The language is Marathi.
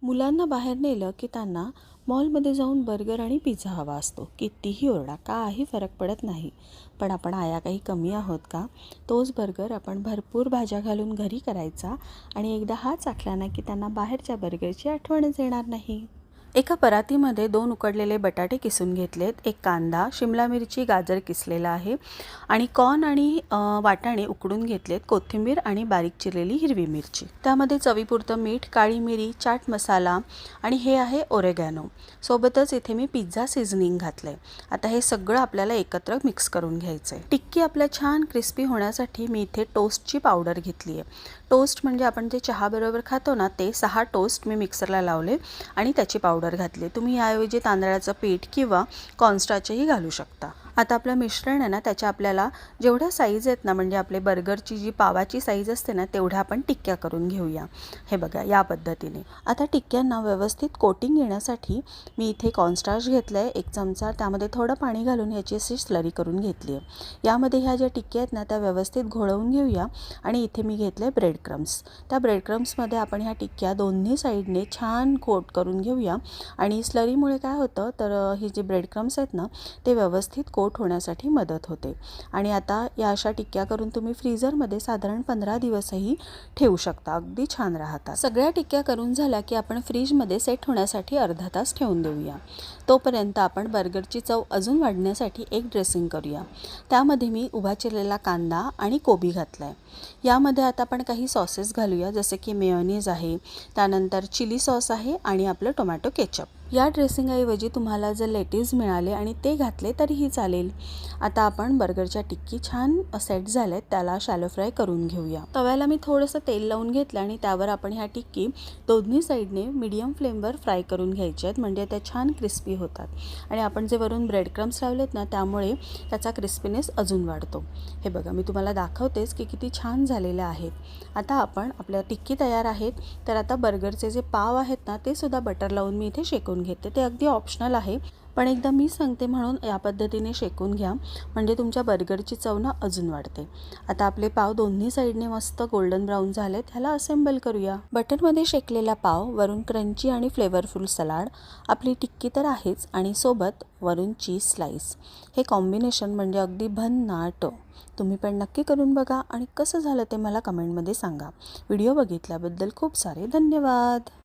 मुलांना बाहेर नेलं की त्यांना मॉलमध्ये जाऊन बर्गर आणि पिझ्झा हवा असतो. कितीही ओरडा, काही फरक पडत नाही. पण आपण आया काही कमी आहोत का? तोच बर्गर आपण भरपूर भाज्या घालून घरी करायचा आणि एकदा हा चाखला ना की त्यांना बाहेरच्या बर्गरची आठवणच येणार नाही. एका परातीमध्ये 2 उकडलेले बटाटे किसून घेतलेत, एक कांदा, शिमला मिरची, गाजर किसलेला आहे आणि कॉर्न आणि वाटाणे उकडून घेतलेत, कोथिंबीर आणि बारीक चिरलेली हिरवी मिरची. त्यामध्ये चवीपुरतं मीठ, काळी मिरी, चाट मसाला आणि हे आहे ओरेगॅनो. सोबतच इथे मी पिझ्झा सीझनिंग घातलंय. आता हे सगळं आपल्याला एकत्र मिक्स करून घ्यायचं आहे. टिक्की आपल्या छान क्रिस्पी होण्यासाठी मी इथे टोस्टची पावडर घेतली आहे. टोस्ट म्हणजे आपण जे चहाबरोबर खातो ना, ते 6 टोस्ट मी मिक्सरला लावले आणि त्याची पावडर घातली. तुम्ही याऐवजी तांदळाचं पीठ किंवा कॉर्नस्टार्चही घालू शकता. आता आपलं मिश्रण आहे ना, त्याच्या आपल्याला जेवढ्या साईज आहेत ना, म्हणजे आपले बर्गरची जी पावाची साईज असते ना, तेवढ्या आपण टिक्क्या करून घेऊया. हे बघा, या पद्धतीने. आता टिक्क्यांना व्यवस्थित कोटिंग येण्यासाठी मी इथे कॉर्नस्टार्च घेतलं आहे 1 चमचा. त्यामध्ये थोडं पाणी घालून ह्याची अशी स्लरी करून घेतली आहे. यामध्ये ह्या ज्या टिक्क्या आहेत ना, त्या व्यवस्थित घोळवून घेऊया आणि इथे मी घेतले ब्रेड क्रम्स. त्या ब्रेड क्रम्समध्ये आपण ह्या टिक्क्या दोन्ही साईडने छान कोट करून घेऊया आणि स्लरीमुळे काय होतं तर ही जी ब्रेड क्रम्स आहेत ना, ते व्यवस्थित कोट होण्यासाठी मदत होते. आणि आता या अशा टिक्क्या करून तुम्ही फ्रीझरमध्ये साधारण 15 दिवसही ठेवू शकता. अगदी छान राहतात. सगळ्या टिक्क्या करून झाल्या की आपण फ्रीजमध्ये सेट होण्यासाठी अर्धा तास ठेवून देऊया. तोपर्यंत आपण बर्गरची चव अजून वाढण्यासाठी एक ड्रेसिंग करूया. त्यामध्ये मी उभा चिरलेला कांदा आणि कोबी घातला आहे. यामध्ये आता आपण काही सॉसेस घालूया, जसे की मेयोनीज आहे, त्यानंतर चिली सॉस आहे आणि आपलं टोमॅटो केचप. या ड्रेसिंगऐवजी तुम्हाला जर लेटीज मिळाले आणि ते घातले तरीही चालेल. आता आपण बर्गरच्या टिक्की छान सेट झाल्यात, त्याला शॅलो फ्राय करून घेऊया. तव्याला मी थोडंसं तेल लावून घेतलं आणि त्यावर आपण ह्या टिक्की दोन्ही साईडने मीडियम फ्लेमवर फ्राय करून घ्यायच्या आहेत, म्हणजे त्या छान क्रिस्पी होतात. आणि आपण जे वरून ब्रेड क्रम्स लावलेत ना, त्यामुळे त्याचा क्रिस्पीनेस अजून वाढतो. हे बघा, मी तुम्हाला दाखवतेच की किती छान झालेले आहेत. आता आपण आपल्या टिक्की तयार आहेत. तर आता बर्गरचे जे पाव आहेत ना, ते सुद्धा बटर लावून मी इथे शेकून घेते. ते अगदी ऑप्शनल आहे, पण एकदा मी सांगते म्हणून या पद्धतीने शेकून घ्या, म्हणजे तुमच्या बर्गरची चव ना अजून वाढते. आता आपले पाव दोन्ही साईडने मस्त गोल्डन ब्राऊन झालेत. ह्याला असेंबल करूया. बटरमध्ये शेकलेला पाव, वरून क्रंची आणि फ्लेवरफुल सलाड, आपली टिक्की तर आहेच आणि सोबत वरून चीज स्लाइस. हे कॉम्बिनेशन म्हणजे अगदी भन्नाट. तुम्ही पण नक्की करून बघा आणि कसं झालं ते मला कमेंटमध्ये सांगा. व्हिडिओ बघितल्याबद्दल खूप सारे धन्यवाद.